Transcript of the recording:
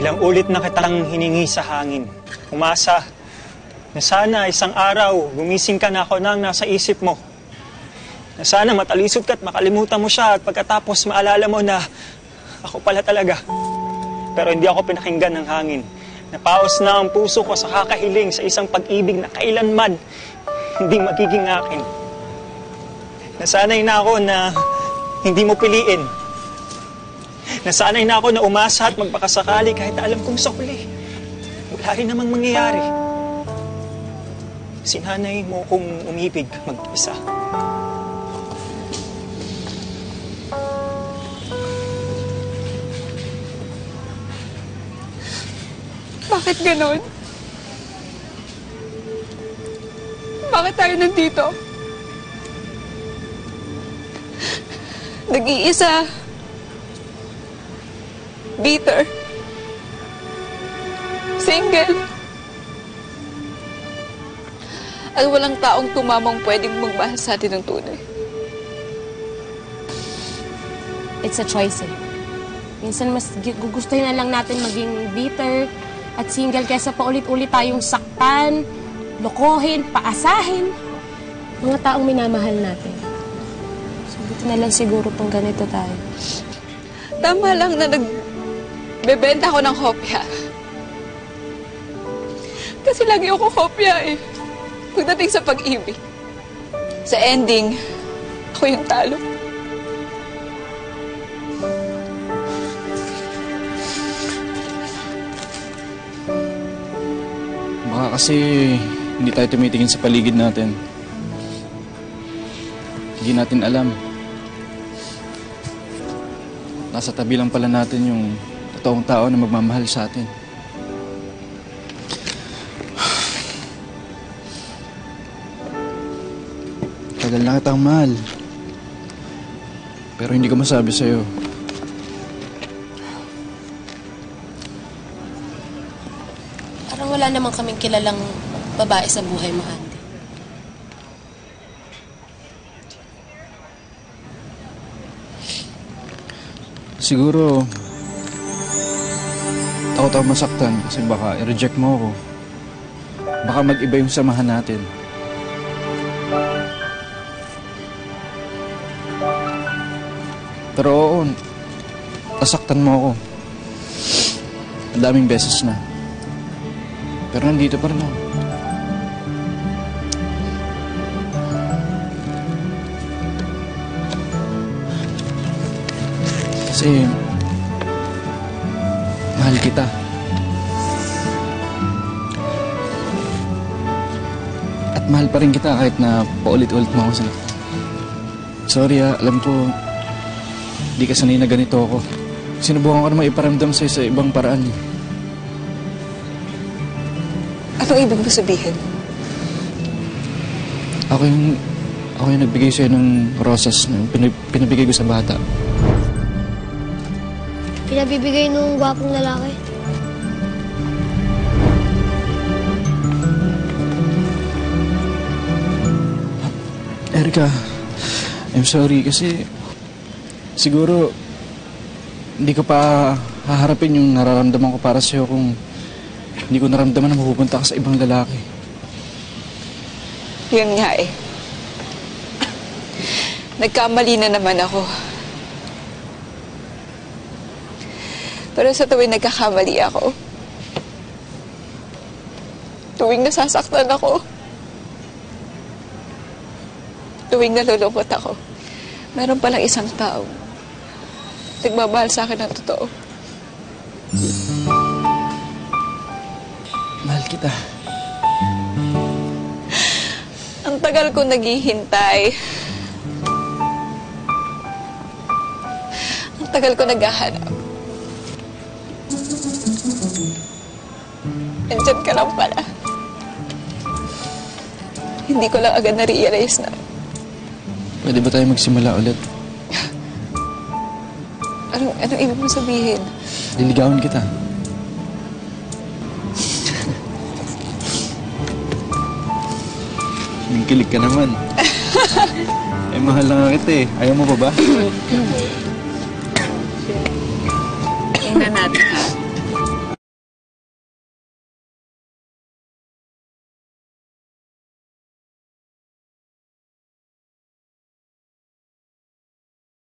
Ilang ulit na kitang hiningi sa hangin. Umasa na sana isang araw gumising ka na ako nang nasa isip mo. Na sana matalisod ka at makalimutan mo siya at pagkatapos maalala mo na ako pala talaga. Pero hindi ako pinakinggan ng hangin. Napaos na ang puso ko sa kakahiling sa isang pag-ibig na kailanman hindi magiging akin. Nasanay na ako na hindi mo piliin. Nasanay na ako na umasa at magpakasakali kahit alam kong sa huli wala rin namang mangyayari. Sinanay mo kong umibig mag-isa. Bakit ganon? Bakit tayo nandito? Nag-iisa. Bitter. Single. At walang taong tumamang pwedeng magmahal sa atin ng tunay. It's a choice eh. Minsan mas gugustuhin na lang natin maging bitter at single kaysa paulit-ulit tayong saktan, lokohin, paasahin. Mga taong minamahal natin. So, buti na lang siguro kung ganito tayo. Tama lang na nagbebenta ako ng kopya. Kasi lagi ako kopya eh. Pagdating sa pag-ibig. Sa ending, ako yung talo. Baka kasi hindi tayo tumitingin sa paligid natin. Hindi natin alam. Nasa tabi lang pala natin yung totoong tao na magmamahal sa atin. Tagal na kitang mahal. Pero hindi ko masabi sa'yo. Parang wala naman kaming kilalang babae sa buhay mo, Andy. Siguro, takot ako masaktan kasi baka i-reject mo ako. Baka mag-iba yung samahan natin. Pero oo, nasaktan mo ako. Ang daming beses na. Pero nandito pa rin ako. Kasi mahal kita. At mahal pa rin kita kahit na paulit-ulit mo ako sinaktan. Sorry alam ko di ka sanay na ganito ako. Sinubukan ko naman iparamdam sa'yo sa ibang paraan. Anong ibig mo sabihin? Ako yung nagbigay sa'yo ng rosas na pinabigay ko sa bata. Pinabibigay nung gwapong lalaki. Erica, I'm sorry kasi siguro hindi ko pa haharapin yung nararamdaman ko para sa'yo kung hindi ko naramdaman na mapupunta ka sa ibang lalaki. Yun nga eh. Nagkamali na naman ako. Pero sa tuwing nagkakamali ako, tuwing nasasaktan ako, tuwing nalulungkot ako, meron palang isang tao nagmamahal sa akin ng totoo. Mahal kita. Ang tagal ko naghihintay. Ang tagal ko naghahanap. Andyan ka lang pala. Hindi ko lang agad na-realize na. Pwede ba tayo magsimula ulit? Anong ibig mo sabihin? Liligawan kita. Kilig ka naman. Eh, mahal lang kita eh. Ayaw mo pa ba? Tingnan natin.